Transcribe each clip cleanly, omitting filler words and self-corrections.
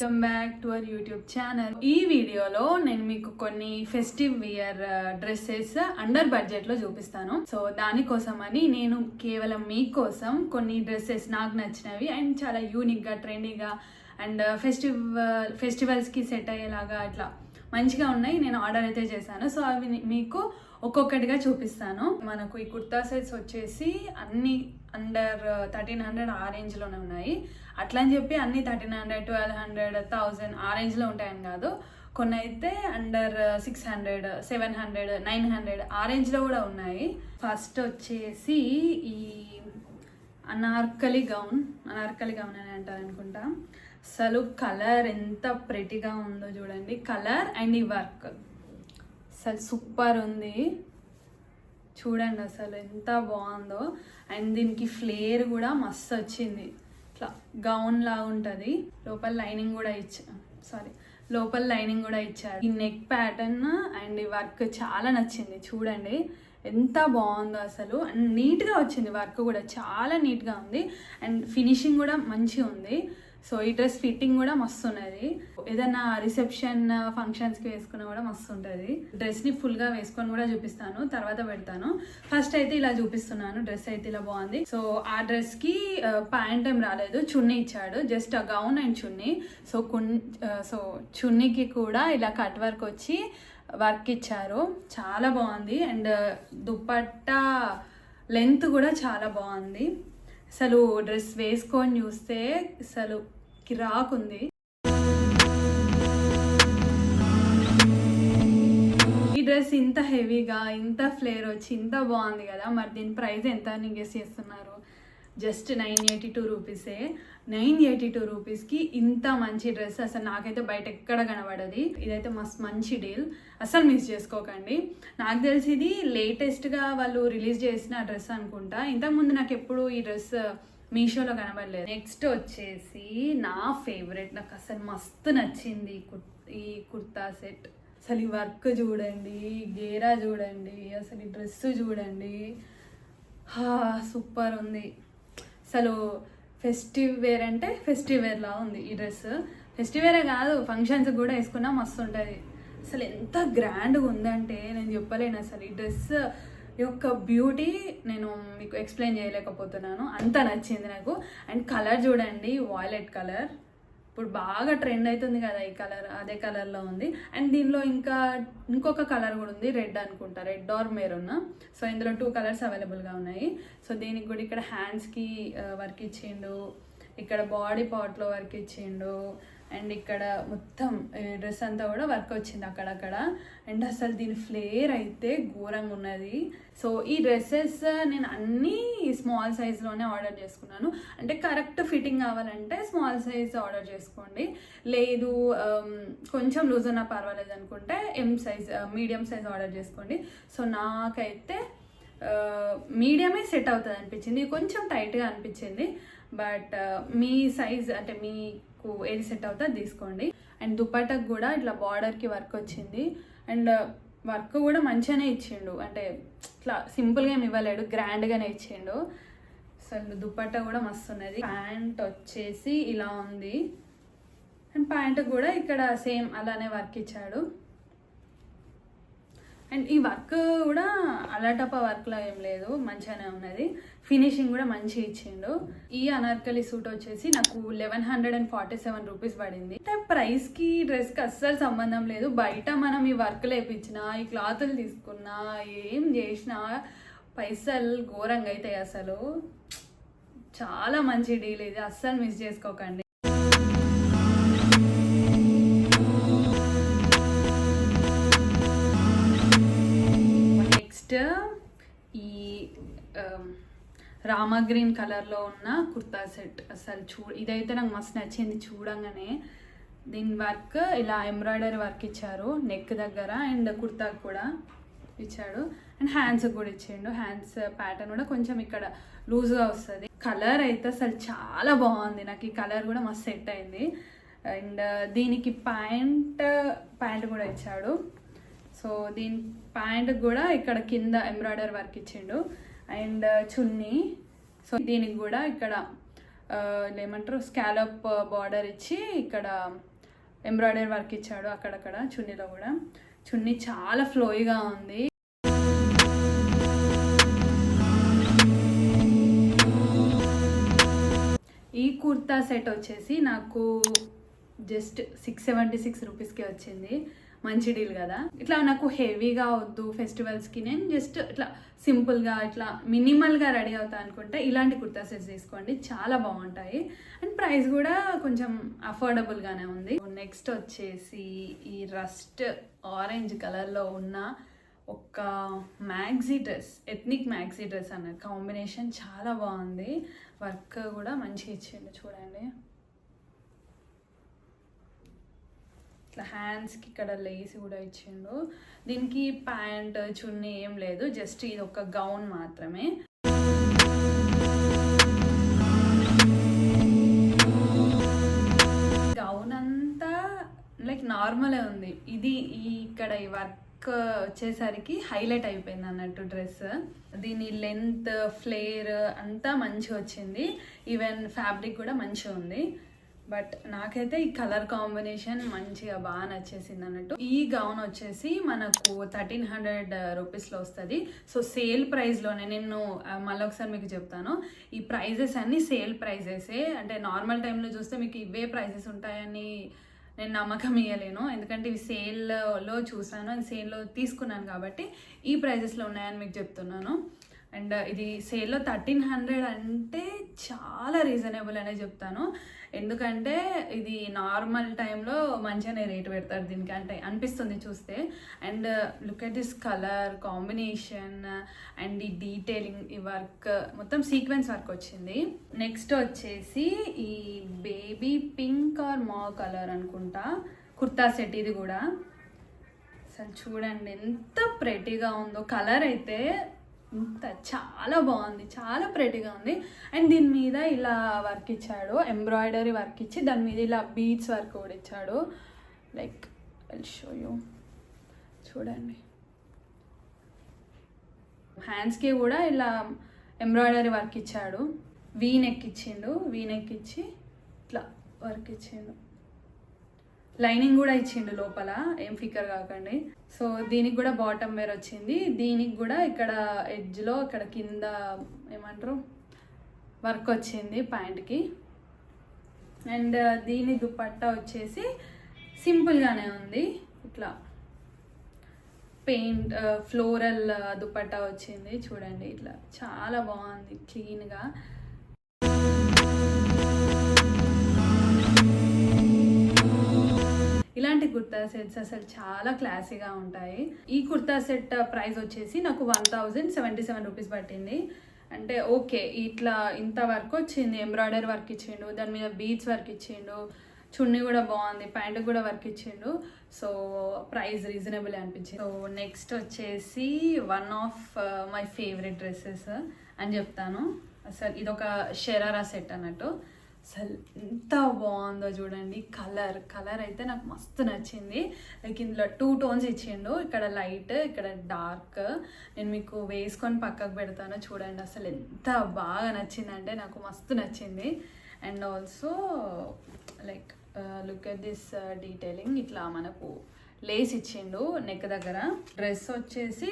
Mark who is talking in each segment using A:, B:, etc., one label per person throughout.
A: Welcome back to our YouTube channel. ఈ వీడియోలో నేను మీకు కొన్ని festive wear dresses under budget లో చూపిస్తాను. సో దానికోసమని నేను కేవలం మీకోసం కొన్ని డ్రెస్సెస్ నాకు నచ్చినవి అండ్ చాలా యూనిక్ గా ట్రెండీగా అండ్ ఫెస్టివల్స్ కి సెట్ అయ్యేలాగా అట్లా మంచిగా ఉన్నాయి నేను ఆర్డర్ అయితే చేశాను. సో అవి మీకు ఒక్కొక్కటిగా చూపిస్తాను. మనకు ఈ కుర్తా సెట్స్ వచ్చేసి అన్ని అండర్ 1300 ఆ రేంజ్లోనే ఉన్నాయి. అట్లా అని చెప్పి అన్ని 1300, 1200, 1000 ఆ రేంజ్లో ఉంటాయని కాదు. కొన్ని అయితే అండర్ 600, 700, 900 ఆ రేంజ్లో కూడా ఉన్నాయి. ఫస్ట్ వచ్చేసి ఈ అనార్కలి గౌన్ అని అంటారు అనుకుంటా. అసలు కలర్ ఎంత ప్రెటీగా ఉందో చూడండి. కలర్ అండ్ ఈ వర్క్ అసలు సూపర్ ఉంది చూడండి, అసలు ఎంత బాగుందో. అండ్ దీనికి ఫ్లేర్ కూడా మస్తు వచ్చింది, ఇట్లా గౌన్ లాగా ఉంటుంది. లోపల లైనింగ్ కూడా ఇచ్చారు. ఈ నెక్ ప్యాటర్న్ అండ్ ఈ వర్క్ చాలా నచ్చింది చూడండి ఎంత బాగుందో అసలు. అండ్ నీట్గా వచ్చింది, వర్క్ కూడా చాలా నీట్గా ఉంది అండ్ ఫినిషింగ్ కూడా మంచిగా ఉంది. సో ఈ డ్రెస్ ఫిట్టింగ్ కూడా మస్తు ఉన్నది. ఏదైనా రిసెప్షన్ ఫంక్షన్స్కి వేసుకున్నా కూడా మస్తు ఉంటుంది. డ్రెస్ని ఫుల్గా వేసుకొని కూడా చూపిస్తాను, తర్వాత పెడతాను. ఫస్ట్ అయితే ఇలా చూపిస్తున్నాను. డ్రెస్ అయితే ఇలా బాగుంది. సో ఆ డ్రెస్కి ప్యాంట్ ఏం రాలేదు, చున్నీ ఇచ్చాడు, just gown and chunni. So చున్నీకి కూడా ఇలా కట్ వర్క్ వచ్చి వర్క్ ఇచ్చారు, చాలా బాగుంది. అండ్ దుపట్టా లెంత్ కూడా చాలా బాగుంది. అసలు డ్రెస్ వేసుకొని చూస్తే అసలు కిరాకుంది. ఈ డ్రెస్ ఇంత హెవీగా ఇంత ఫ్లేర్ వచ్చి ఇంత బాగుంది కదా, మరి దీని ప్రైస్ ఎంత అని గెస్ చేస్తున్నారు? జస్ట్ 982 రూపీసే. 982 రూపీస్కి ఇంత మంచి డ్రెస్ అసలు నాకైతే బయట ఎక్కడ కనబడది. ఇదైతే మంచి డీల్, అసలు మిస్ చేసుకోకండి. నాకు తెలిసి ఇది లేటెస్ట్గా వాళ్ళు రిలీజ్ చేసిన డ్రెస్ అనుకుంటా. ఇంతకుముందు నాకు ఎప్పుడు ఈ డ్రెస్ మీషోలో కనబడలేదు. నెక్స్ట్ వచ్చేసి నా ఫేవరెట్, నాకు అసలు మస్తు నచ్చింది ఈ కుర్తా సెట్. అసలు ఈ వర్క్ చూడండి, గేరా చూడండి, అసలు ఈ డ్రెస్ చూడండి, సూపర్ ఉంది. అసలు ఫెస్టివ్ వేర్ అంటే ఫెస్టివ్ వేర్లా ఉంది ఈ డ్రెస్. ఫెస్టివ్ వేరే కాదు, ఫంక్షన్స్ కూడా వేసుకున్నా మస్తు ఉంటుంది. అసలు ఎంత గ్రాండ్గా ఉందంటే నేను చెప్పలేను. అసలు ఈ డ్రెస్ యొక్క బ్యూటీ నేను మీకు ఎక్స్ప్లెయిన్ చేయలేకపోతున్నాను, అంత నచ్చింది నాకు. అండ్ కలర్ చూడండి, వాయిలెట్ కలర్ ఇప్పుడు బాగా ట్రెండ్ అవుతుంది కదా ఈ కలర్, అదే కలర్లో ఉంది. అండ్ దీనిలో ఇంకొక కలర్ కూడా ఉంది, రెడ్ అనుకుంటా, రెడ్ ఆర్ మెరూన్. సో ఇందులో 2 కలర్స్ అవైలబుల్గా ఉన్నాయి. సో దీనికి కూడా ఇక్కడ హ్యాండ్స్కి వర్క్ ఇచ్చిండు, ఇక్కడ బాడీ పార్ట్లో వర్క్ ఇచ్చిండు, అండ్ ఇక్కడ మొత్తం డ్రెస్ అంతా కూడా వర్క్ వచ్చింది అక్కడక్కడ. అండ్ అసలు దీని ఫ్లేర్ అయితే ఘోరంగా ఉన్నది. సో ఈ డ్రెస్సెస్ నేను అన్నీ స్మాల్ సైజ్లోనే ఆర్డర్ చేసుకున్నాను. అంటే కరెక్ట్ ఫిట్టింగ్ కావాలంటే స్మాల్ సైజ్ ఆర్డర్ చేసుకోండి, లేదు కొంచెం లూజ్ ఉన్నా పర్వాలేదు అనుకుంటే మీడియం సైజ్ ఆర్డర్ చేసుకోండి. సో నాకైతే మీడియమే సెట్ అవుతుంది అనిపించింది, కొంచెం టైట్గా అనిపించింది. బట్ మీ సైజ్ అంటే మీకు ఏది సెట్ అవుతుందో తీసుకోండి. అండ్ దుపట్టాకు కూడా ఇట్లా బార్డర్కి వర్క్ వచ్చింది అండ్ వర్క్ కూడా మంచిగానే ఇచ్చిండు, అంటే ఇట్లా సింపుల్గా ఏమి ఇవ్వలేడు, గ్రాండ్గానే ఇచ్చిండు. అసలు దుపట్టా కూడా మస్తు ఉన్నది. ప్యాంట్ వచ్చేసి ఇలా ఉంది అండ్ ప్యాంట్ కూడా ఇక్కడ సేమ్ అలానే వర్క్ ఇచ్చాడు. అండ్ ఈ వర్క్ కూడా అలటప వర్క్లో ఏం లేదు, మంచిగానే ఉన్నది. ఫినిషింగ్ కూడా మంచిగా ఇచ్చిండు. ఈ అనార్కలి సూట్ వచ్చేసి నాకు 1147 రూపీస్ పడింది. అంటే ప్రైస్కి డ్రెస్కి అస్సలు సంబంధం లేదు. బయట మనం ఈ వర్క్ లేపించినా, ఈ క్లాతులు తీసుకున్నా, ఏం చేసినా పైసలు ఘోరంగా అవుతాయి. అసలు చాలా మంచి డీల్ ఇది, అస్సలు మిస్ చేసుకోకండి. ఈ రామా గ్రీన్ కలర్లో ఉన్న కుర్తా సెట్ అసలు ఇదైతే నాకు మస్తు నచ్చింది చూడంగానే. దీని వర్క్ ఇలా ఎంబ్రాయిడరీ వర్క్ ఇచ్చారు నెక్ దగ్గర అండ్ కుర్తాకు కూడా ఇచ్చాడు అండ్ హ్యాండ్స్ కూడా ఇచ్చిండు. హ్యాండ్స్ ప్యాటర్న్ కూడా కొంచెం ఇక్కడ లూజ్గా వస్తుంది. కలర్ అయితే అసలు చాలా బాగుంది, నాకు ఈ కలర్ కూడా మస్తు సెట్ అయింది. అండ్ దీనికి ప్యాంట్ కూడా ఇచ్చాడు. సో దీని ప్యాంట్ కూడా ఇక్కడ కింద ఎంబ్రాయిడరీ వర్క్ ఇచ్చిండు అండ్ చున్నీ. సో దీనికి కూడా ఇక్కడ ఏమంటారు స్కాలప్ బార్డర్ ఇచ్చి ఇక్కడ ఎంబ్రాయిడరీ వర్క్ ఇచ్చాడు అక్కడక్కడ చున్నీలో కూడా. చున్నీ చాలా ఫ్లోయిగా ఉంది. ఈ కుర్తా సెట్ వచ్చేసి నాకు జస్ట్ 676 రూపీస్కి వచ్చింది. మంచి డీల్ కదా. ఇట్లా నాకు హెవీగా వద్దు ఫెస్టివల్స్కి, నేను జస్ట్ ఇట్లా సింపుల్గా ఇట్లా మినిమల్గా రెడీ అవుతా అనుకుంటే ఇలాంటి కుర్తా సెట్స్ తీసుకోండి, చాలా బాగుంటాయి. అండ్ ప్రైస్ కూడా కొంచెం అఫోర్డబుల్గానే ఉంది. నెక్స్ట్ వచ్చేసి ఈ రస్ట్ ఆరెంజ్ కలర్లో ఉన్న ఒక maxi dress, ethnic maxi dress అన్న కాంబినేషన్ చాలా బాగుంది. వర్క్ కూడా మంచిగా ఇచ్చిండు చూడండి. ఇట్లా హ్యాండ్స్కి ఇక్కడ లేస్ కూడా ఇచ్చిండు. దీనికి ప్యాంట్ చున్నీ ఏం లేదు, జస్ట్ ఇది ఒక గౌన్ మాత్రమే. గౌన్ అంతా లైక్ నార్మలే ఉంది. ఇది ఇక్కడ ఈ వర్క్ వచ్చేసరికి హైలైట్ అయిపోయింది అన్నట్టు డ్రెస్. దీని లెంత్ ఫ్లేర్ అంతా మంచిగా వచ్చింది. ఈవెన్ ఫ్యాబ్రిక్ కూడా మంచిగా ఉంది. బట్ నాకైతే ఈ కలర్ కాంబినేషన్ మంచిగా బాగా నచ్చేసింది అన్నట్టు. ఈ గౌన్ వచ్చేసి మనకు 1300 రూపీస్లో వస్తుంది. సో సేల్ ప్రైస్లోనే, నేను మళ్ళీ ఒకసారి మీకు చెప్తాను, ఈ ప్రైజెస్ అన్నీ సేల్ ప్రైజెసే. అంటే నార్మల్ టైంలో చూస్తే మీకు ఇవే ప్రైజెస్ ఉంటాయని నేను నమ్మకం ఇవ్వలేను, ఎందుకంటే ఇవి సేల్లో చూసాను, అది సేల్లో తీసుకున్నాను కాబట్టి ఈ ప్రైజెస్లో ఉన్నాయని మీకు చెప్తున్నాను. అండ్ ఇది సేల్లో 1300 అంటే చాలా రీజనబుల్ అనే చెప్తాను. ఎందుకంటే ఇది నార్మల్ టైంలో మంచిగానే రేట్ పెడతారు దీనికి అంటే అనిపిస్తుంది చూస్తే. And look at this colour combination and ఈ డీటెయిలింగ్, ఈ వర్క్ మొత్తం సీక్వెన్స్ వర్క్ వచ్చింది. నెక్స్ట్ వచ్చేసి ఈ బేబీ పింక్ ఆర్ మా కలర్ అనుకుంటా కుర్తా సెట్. ఇది కూడా అసలు చూడండి ఎంత ప్రెటీగా ఉందో. కలర్ అయితే ఇంత చాలా బాగుంది, చాలా ప్రెటీగా ఉంది. అండ్ దీని మీద ఇలా వర్క్ ఇచ్చాడు, ఎంబ్రాయిడరీ వర్క్ ఇచ్చి దాని మీద ఇలా బీడ్స్ వర్క్ కూడా ఇచ్చాడు. లైక్ ఐల్ షో యూ, చూడండి. హ్యాండ్స్కి కూడా ఇలా ఎంబ్రాయిడరీ వర్క్ ఇచ్చాడు. వీ నెక్ ఇచ్చిండు, వీ నెక్ ఇచ్చి ఇట్లా వర్క్ ఇచ్చిండు. లైనింగ్ కూడా ఇచ్చిండు లోపల, ఏం ఫికర్ కాకండి. సో దీనికి కూడా బాటమ్ వేర్ వచ్చింది. దీనికి కూడా ఇక్కడ ఎడ్జ్లో ఇక్కడ కింద ఏమంటారు వర్క్ వచ్చింది ప్యాంట్కి. అండ్ దీని దుపట్టా వచ్చేసి సింపుల్గానే ఉంది. ఇట్లా పెయింట్ ఫ్లోరల్ దుపట్టా వచ్చింది చూడండి. ఇట్లా చాలా బాగుంది క్లీన్గా. ఇలాంటి కుర్తా సెట్స్ అసలు చాలా క్లాసీగా ఉంటాయి. ఈ కుర్తా సెట్ ప్రైస్ వచ్చేసి నాకు 1077 రూపీస్ పట్టింది. అంటే ఓకే, ఇట్లా ఇంత వర్క్ వచ్చింది, ఎంబ్రాయిడరీ వర్క్ ఇచ్చిండు, దాని మీద బీడ్స్ వర్క్ ఇచ్చిండు, చున్నీ కూడా బాగుంది, ప్యాంటు కూడా వర్క్ ఇచ్చిండు. సో ప్రైస్ రీజనబుల్ అనిపించింది. సో నెక్స్ట్ వచ్చేసి one of my favourite dresses అని చెప్తాను. అసలు ఇదొక షరారా సెట్ అన్నట్టు. అసలు ఎంత బాగుందో చూడండి. కలర్ అయితే నాకు మస్తు నచ్చింది. లైక్ ఇందులో 2 టోన్స్ ఇచ్చిండు, ఇక్కడ లైట్ ఇక్కడ డార్క్. నేను మీకు వేసుకొని పక్కకు పెడతాను చూడండి. అసలు ఎంత బాగా నచ్చిందంటే నాకు మస్తు నచ్చింది. And also like look at this detailing. ఇట్లా మనకు లేస్ ఇచ్చిండు నెక్ దగ్గర. డ్రెస్ వచ్చేసి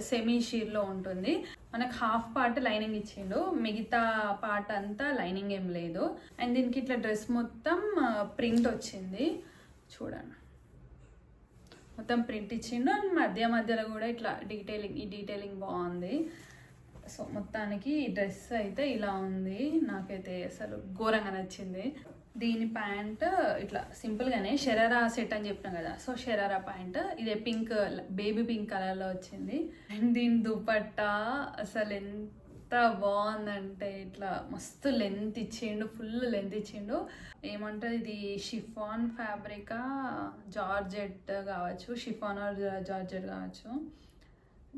A: సెమీ షీర్లో ఉంటుంది. మనకు హాఫ్ పార్ట్ లైనింగ్ ఇచ్చిండు, మిగతా పార్ట్ అంతా లైనింగ్ ఏం లేదు. అండ్ దీనికి ఇట్లా డ్రెస్ మొత్తం ప్రింట్ వచ్చింది చూడండి. మొత్తం ప్రింట్ ఇచ్చిండు. అండ్ మధ్యలో కూడా ఇట్లా ఈ డీటెయిలింగ్ బాగుంది. సో మొత్తానికి ఈ డ్రెస్ అయితే ఇలా ఉంది. నాకైతే అసలు ఘోరంగా నచ్చింది. దీని ప్యాంట్ ఇట్లా సింపుల్గానే షరారా సెట్ అని చెప్పినా కదా, సో షరారా ప్యాంట్. ఇదే పింక్, బేబీ పింక్ కలర్లో వచ్చింది. అండ్ దీని దుపట్టా అసలు ఎంత బాగుందంటే ఇట్లా మస్తు లెంత్ ఇచ్చిండు, ఫుల్ లెంత్ ఇచ్చిండు. ఏమంటారు ఇది షిఫాన్ ఫ్యాబ్రికా జార్జెట్ కావచ్చు, షిఫాన్ ఆర్ జార్జెట్ కావచ్చు.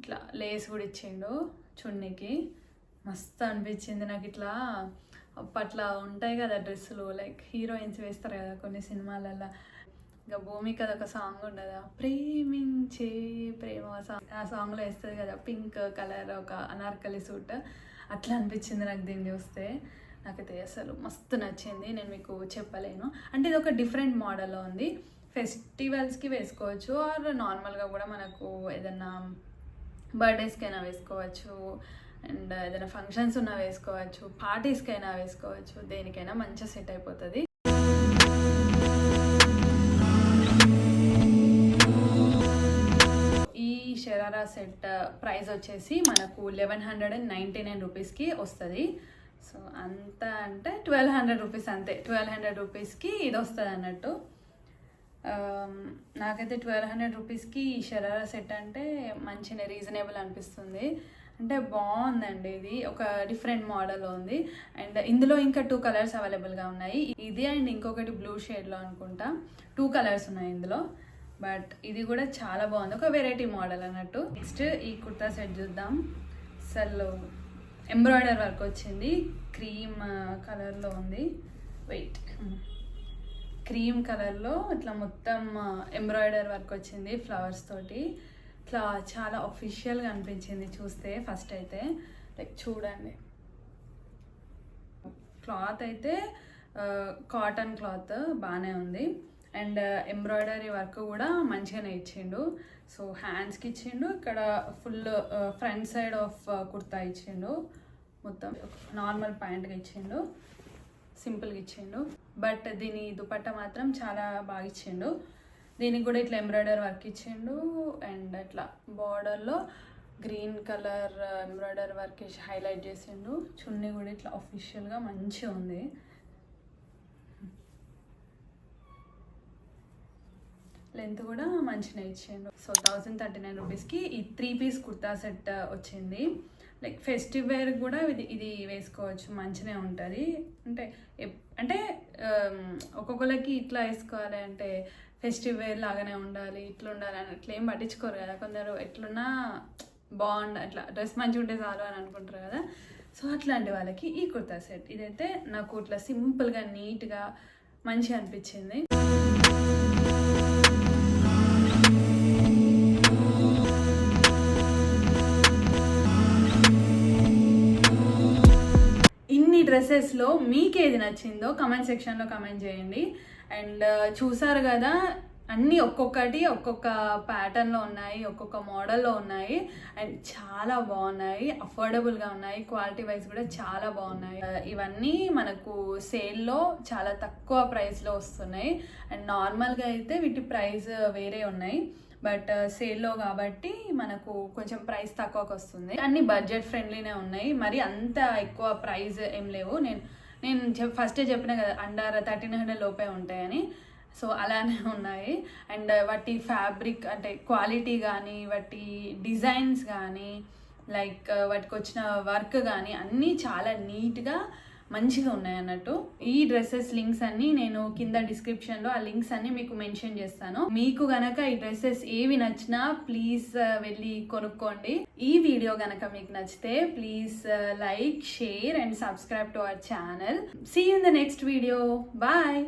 A: ఇట్లా లేస్ కూడా ఇచ్చిండు చున్నీకి. మస్తు అనిపించింది నాకు. ఇట్లా అప్పట్లో ఉంటాయి కదా డ్రెస్సులు, లైక్ హీరోయిన్స్ వేస్తారు కదా కొన్ని సినిమాలలో. ఇంకా భూమికది ఒక సాంగ్ ఉండదా, ప్రేమించే ప్రేమ సాంగ్, ఆ సాంగ్లో వేస్తుంది కదా పింక్ కలర్ ఒక అనార్కలి సూట్. అట్లా అనిపించింది నాకు దీన్ని చూస్తే. నాకైతే అసలు మస్తు నచ్చింది, నేను మీకు చెప్పలేను. అంటే ఇది ఒక డిఫరెంట్ మోడల్లో ఉంది. ఫెస్టివల్స్కి వేసుకోవచ్చు ఆర్ నార్మల్గా కూడా మనకు ఏదైనా బర్త్డేస్కైనా వేసుకోవచ్చు అండ్ ఏదైనా ఫంక్షన్స్ ఉన్నా వేసుకోవచ్చు, పార్టీస్కైనా వేసుకోవచ్చు, దేనికైనా మంచిగా సెట్ అయిపోతుంది. ఈ షరారా సెట్ ప్రైస్ వచ్చేసి మనకు 1199 రూపీస్కి వస్తుంది. సో అంత అంటే 1200 రూపీస్, అంతే 1200 రూపీస్కి ఇది వస్తుంది అన్నట్టు. నాకైతే 1200 రూపీస్కి ఈ షరారా సెట్ అంటే మంచిగా రీజనబుల్ అనిపిస్తుంది. అంటే బాగుందండి, ఇది ఒక డిఫరెంట్ మోడల్లో ఉంది. అండ్ ఇందులో ఇంకా 2 కలర్స్ అవైలబుల్గా ఉన్నాయి. ఇది అండ్ ఇంకొకటి బ్లూ షేడ్లో అనుకుంటా 2 కలర్స్ ఉన్నాయి ఇందులో. బట్ ఇది కూడా చాలా బాగుంది, ఒక వెరైటీ మోడల్ అన్నట్టు. నెక్స్ట్ ఈ కుర్తా సెట్ చూద్దాం. అసలు ఎంబ్రాయిడర్ వర్క్ వచ్చింది, క్రీమ్ కలర్లో ఉంది. వెయిట్, క్రీమ్ కలర్లో ఇట్లా మొత్తం ఎంబ్రాయిడర్ వర్క్ వచ్చింది ఫ్లవర్స్ తోటి. ఇట్లా చాలా అఫీషియల్గా అనిపించింది చూస్తే ఫస్ట్ అయితే. లైక్ చూడండి, క్లాత్ అయితే కాటన్ క్లాత్ బాగానే ఉంది. అండ్ ఎంబ్రాయిడరీ వర్క్ కూడా మంచిగానే ఇచ్చిండు. సో హ్యాండ్స్కి ఇచ్చిండు, ఇక్కడ full front side of kurta ఇచ్చిండు, మొత్తం నార్మల్ ప్యాంట్గా ఇచ్చిండు, సింపుల్గా ఇచ్చిండు. బట్ దీని దుపట్టా మాత్రం చాలా బాగా ఇచ్చిండు. దీనికి కూడా ఇట్లా ఎంబ్రాయిడరీ వర్క్ ఇచ్చిండు అండ్ అట్లా బార్డర్లో green colour embroidery work highlight చేసిండు. చున్నీ కూడా ఇట్లా అఫీషియల్గా మంచిగా ఉంది. లెంత్ కూడా మంచిగా ఇచ్చిండు. సో 1039 రూపీస్కి ఈ 3 పీస్ కుర్తా సెట్ వచ్చింది. లైక్ ఫెస్టివ్ వేర్ కూడా ఇది వేసుకోవచ్చు, మంచిగా ఉంటుంది. అంటే ఒక్కొక్కరికి ఇట్లా వేసుకోవాలి అంటే ఫెస్టివ్ వేర్ లాగానే ఉండాలి, ఇట్లా ఉండాలి అని అట్లా ఏం పట్టించుకోరు కదా. కొందరు ఎట్లున్నా అట్లా డ్రెస్ మంచిగా ఉంటే చాలు అని అనుకుంటారు కదా. సో అట్లాంటి వాళ్ళకి ఈ కుర్తా సెట్ ఇదైతే నాకు ఇట్లా సింపుల్గా నీట్గా మంచిగా అనిపించింది. డ్రెస్సెస్లో మీకు ఏది నచ్చిందో కమెంట్ సెక్షన్లో కమెంట్ చేయండి. అండ్ చూసారు కదా, అన్నీ ఒక్కొక్క ప్యాటర్న్లో ఉన్నాయి, ఒక్కొక్క మోడల్లో ఉన్నాయి అండ్ చాలా బాగున్నాయి, అఫోర్డబుల్గా ఉన్నాయి, క్వాలిటీ వైజ్ కూడా చాలా బాగున్నాయి. ఇవన్నీ మనకు సేల్లో చాలా తక్కువ ప్రైస్లో వస్తున్నాయి. అండ్ నార్మల్గా అయితే వీటి ప్రైస్ వేరే ఉన్నాయి, బట్ సేల్లో కాబట్టి మనకు కొంచెం ప్రైస్ తక్కువకి వస్తుంది. అన్ని బడ్జెట్ ఫ్రెండ్లీనే ఉన్నాయి, మరి అంత ఎక్కువ ప్రైస్ ఏం లేవు. నేను ఫస్టే చెప్పిన కదా అండర్ 1300 లోపే ఉంటాయని. సో అలానే ఉన్నాయి. అండ్ వాటి ఫ్యాబ్రిక్ అంటే క్వాలిటీ కానీ, వాటి డిజైన్స్ కానీ, లైక్ వాటికి వచ్చిన వర్క్ కానీ అన్నీ చాలా నీట్గా మంచిగా ఉన్నాయి అన్నట్టు. ఈ డ్రెస్సెస్ లింక్స్ అన్ని నేను కింద డిస్క్రిప్షన్లో ఆ లింక్స్ అన్ని మీకు మెన్షన్ చేస్తాను. మీకు గనక ఈ డ్రెస్సెస్ ఏవి నచ్చినా ప్లీజ్ వెళ్ళి కొనుక్కోండి. ఈ వీడియో గనక మీకు నచ్చితే please like, share and subscribe to our channel. See you in the next video. Bye.